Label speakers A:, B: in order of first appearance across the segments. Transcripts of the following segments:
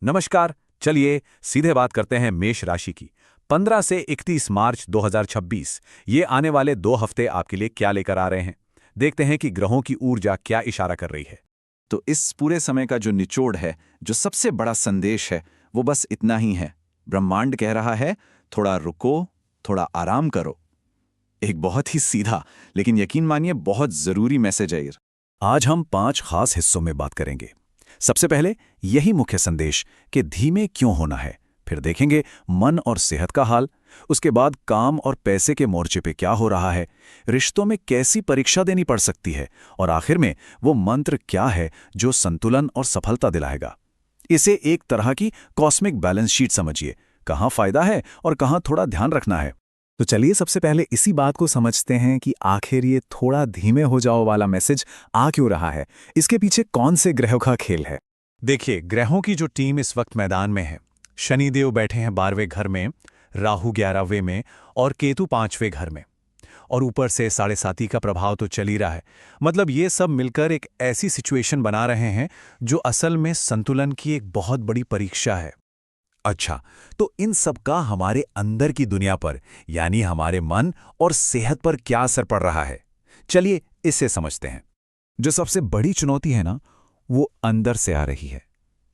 A: नमस्कार। चलिए सीधे बात करते हैं मेष राशि की। 15 से 31 मार्च 2026 ये आने वाले 2 हफ्ते आपके लिए क्या लेकर आ रहे हैं। देखते हैं कि ग्रहों की ऊर्जा क्या इशारा कर रही है।
B: तो इस पूरे समय का जो निचोड़ है, जो सबसे बड़ा संदेश है, वो बस इतना ही है। ब्रह्मांड कह रहा है, थोड़ा रुको, थोड़ा आराम करो। एक बहुत ही सीधा, लेकिन यकीन मानिए बहुत जरूरी मैसेज है ये।
A: आज हम 5 खास हिस्सों में बात करेंगे। सबसे पहले यही मुख्य संदेश कि धीमे क्यों होना है। फिर देखेंगे मन और सेहत का हाल। उसके बाद काम और पैसे के मोर्चे पे क्या हो रहा है, रिश्तों में कैसी परीक्षा देनी पड़ सकती है, और आखिर में वो मंत्र क्या है जो संतुलन और सफलता दिलाएगा। इसे एक तरह की कॉस्मिक बैलेंस शीट समझिए, कहाँ फायदा है और कहाँ थोड़ा ध्यान रखना है।
C: तो चलिए सबसे पहले इसी बात को समझते हैं कि आखिर ये थोड़ा धीमे हो जाओ वाला मैसेज आ क्यों रहा है। इसके पीछे कौन से ग्रहों का खेल है।
A: देखिए, ग्रहों की जो टीम इस वक्त मैदान में है। शनिदेव बैठे हैं 12वें घर में, राहु 11वें में और केतु 5वें घर में। और ऊपर से 7.5 का प्रभाव तो चल ही रहा है। मतलब ये सब मिलकर एक ऐसी सिचुएशन बना रहे हैं जो असल में संतुलन की एक बहुत बड़ी परीक्षा है। अच्छा, तो इन सब का हमारे अंदर की दुनिया पर, यानी हमारे मन और सेहत पर क्या असर पड़ रहा है, चलिए इसे समझते हैं।
C: जो सबसे बड़ी चुनौती है ना, वो अंदर से आ रही है।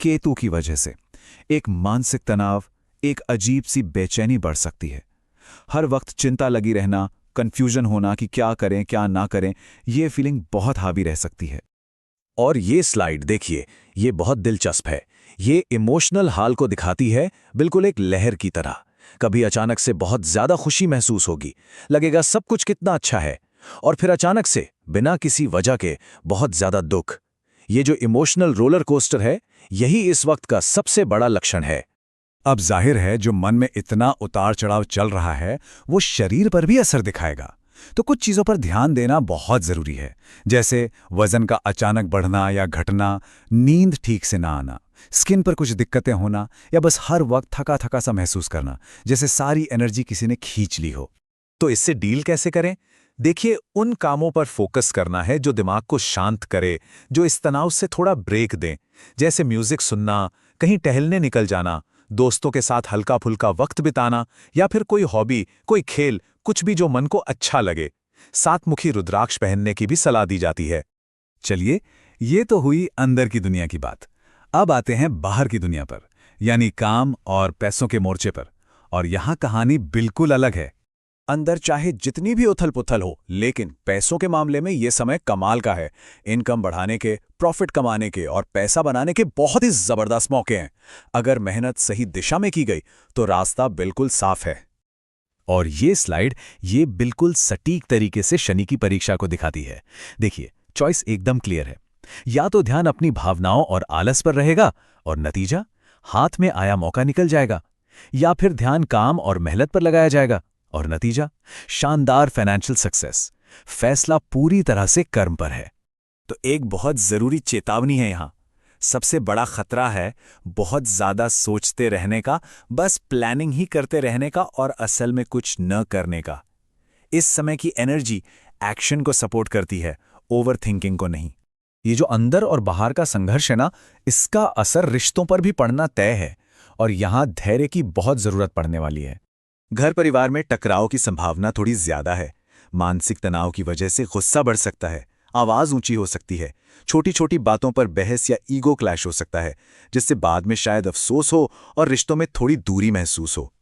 C: केतु की वजह से एक मानसिक तनाव, एक अजीब सी बेचैनी बढ़ सकती है। हर वक्त चिंता लगी रहना, कंफ्यूजन होना कि क्या करें क्या ना करें, ये फीलिंग बहुत हावी रह सकती है।
A: और ये स्लाइड देखिए, ये बहुत दिलचस्प है। ये इमोशनल हाल को दिखाती है, बिल्कुल एक लहर की तरह। कभी अचानक से बहुत ज्यादा खुशी महसूस होगी, लगेगा सब कुछ कितना अच्छा है, और फिर अचानक से बिना किसी वजह के बहुत ज्यादा दुख। ये जो इमोशनल रोलर कोस्टर है, यही इस वक्त का सबसे बड़ा लक्षण है।
C: अब जाहिर है जो मन में इतना उतार चढ़ाव चल रहा है, वो शरीर पर भी असर दिखाएगा। तो कुछ चीज़ों पर ध्यान देना बहुत ज़रूरी है, जैसे वज़न का अचानक बढ़ना या घटना, नींद ठीक से ना आना, स्किन पर कुछ दिक्कतें होना, या बस हर वक्त थका थका सा महसूस करना, जैसे सारी एनर्जी किसी ने खींच ली हो।
A: तो इससे डील कैसे करें? देखिए, उन कामों पर फोकस करना है जो दिमाग को शांत करे, जो इस तनाव से थोड़ा ब्रेक दें। जैसे म्यूजिक सुनना, कहीं टहलने निकल जाना, दोस्तों के साथ हल्का फुल्का वक्त बिताना, या फिर कोई हॉबी, कोई खेल, कुछ भी जो मन को अच्छा लगे। 7 मुखी रुद्राक्ष पहनने की भी सलाह दी जाती है।
C: चलिए, ये तो हुई अंदर की दुनिया की बात। अब आते हैं बाहर की दुनिया पर, यानी काम और पैसों के मोर्चे पर। और यहाँ कहानी बिल्कुल अलग है।
A: अंदर चाहे जितनी भी उथल पुथल हो, लेकिन पैसों के मामले में ये समय कमाल का है। इनकम बढ़ाने के, प्रॉफिट कमाने के और पैसा बनाने के बहुत ही जबरदस्त मौके हैं। अगर मेहनत सही दिशा में की गई तो रास्ता बिल्कुल साफ है।
C: और ये स्लाइड ये बिल्कुल सटीक तरीके से शनि की परीक्षा को दिखाती है। देखिए, चॉइस एकदम क्लियर है। या तो ध्यान अपनी भावनाओं और आलस पर रहेगा और नतीजा हाथ में आया मौका निकल जाएगा, या फिर ध्यान काम और मेहनत पर लगाया जाएगा और नतीजा शानदार फाइनेंशियल सक्सेस। फैसला पूरी तरह से कर्म पर है।
A: तो एक बहुत जरूरी चेतावनी है यहाँ। सबसे बड़ा खतरा है बहुत ज्यादा सोचते रहने का, बस प्लानिंग ही करते रहने का और असल में कुछ न करने का। इस समय की एनर्जी एक्शन को सपोर्ट करती है, ओवर थिंकिंग को नहीं।
C: ये जो अंदर और बाहर का संघर्ष है ना, इसका असर रिश्तों पर भी पड़ना तय है, और यहाँ धैर्य की बहुत जरूरत पड़ने वाली है।
A: घर परिवार में टकराव की संभावना थोड़ी ज्यादा है। मानसिक तनाव की वजह से गुस्सा बढ़ सकता है, आवाज ऊंची हो सकती है, छोटी छोटी बातों पर बहस या ईगो क्लैश हो सकता है, जिससे बाद में शायद अफसोस हो और रिश्तों में थोड़ी दूरी महसूस हो।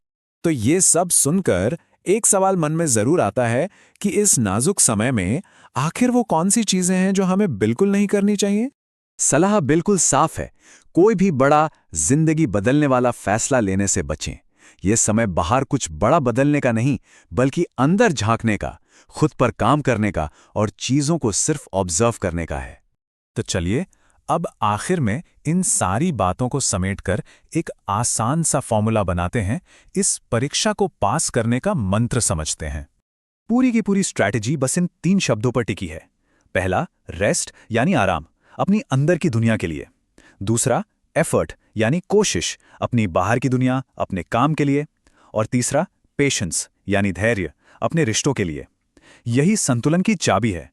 C: तो ये सब सुनकर एक सवाल मन में जरूर आता है कि इस नाजुक समय में आखिर वो कौन सी चीजें हैं जो हमें बिल्कुल नहीं करनी चाहिए।
A: सलाह बिल्कुल साफ है। कोई भी बड़ा जिंदगी बदलने वाला फैसला लेने से बचें। यह समय बाहर कुछ बड़ा बदलने का नहीं, बल्कि अंदर झांकने का, खुद पर काम करने का और चीजों को सिर्फ ऑब्जर्व करने का है।
C: तो चलिए, अब आखिर में इन सारी बातों को समेटकर एक आसान सा फॉर्मूला बनाते हैं। इस परीक्षा को पास करने का मंत्र समझते हैं।
A: पूरी की पूरी स्ट्रैटेजी बस इन 3 शब्दों पर टिकी है। पहला, रेस्ट यानी आराम, अपनी अंदर की दुनिया के लिए। दूसरा, एफर्ट यानी कोशिश, अपनी बाहर की दुनिया, अपने काम के लिए। और तीसरा, पेशेंस यानी धैर्य, अपने रिश्तों के लिए। यही संतुलन की चाबी है।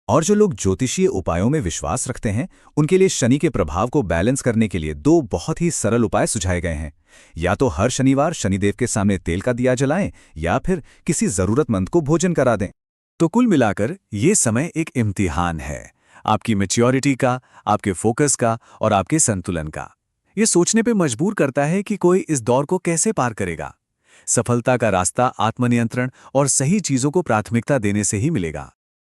C: और जो लोग ज्योतिषीय उपायों में विश्वास रखते हैं उनके लिए शनि के प्रभाव को बैलेंस करने के लिए 2 बहुत ही सरल उपाय सुझाए गए हैं। या तो हर शनिवार शनिदेव के सामने तेल का दिया जलाएं या फिर किसी जरूरतमंद को भोजन करा दें।
A: तो कुल मिलाकर ये समय एक इम्तिहान है, आपकी मैच्योरिटी का, आपके फोकस का और आपके संतुलन का। ये सोचने पे मजबूर करता है कि कोई इस दौर को कैसे पार करेगा। सफलता का रास्ता आत्मनियंत्रण और सही चीजों को प्राथमिकता देने से ही मिलेगा।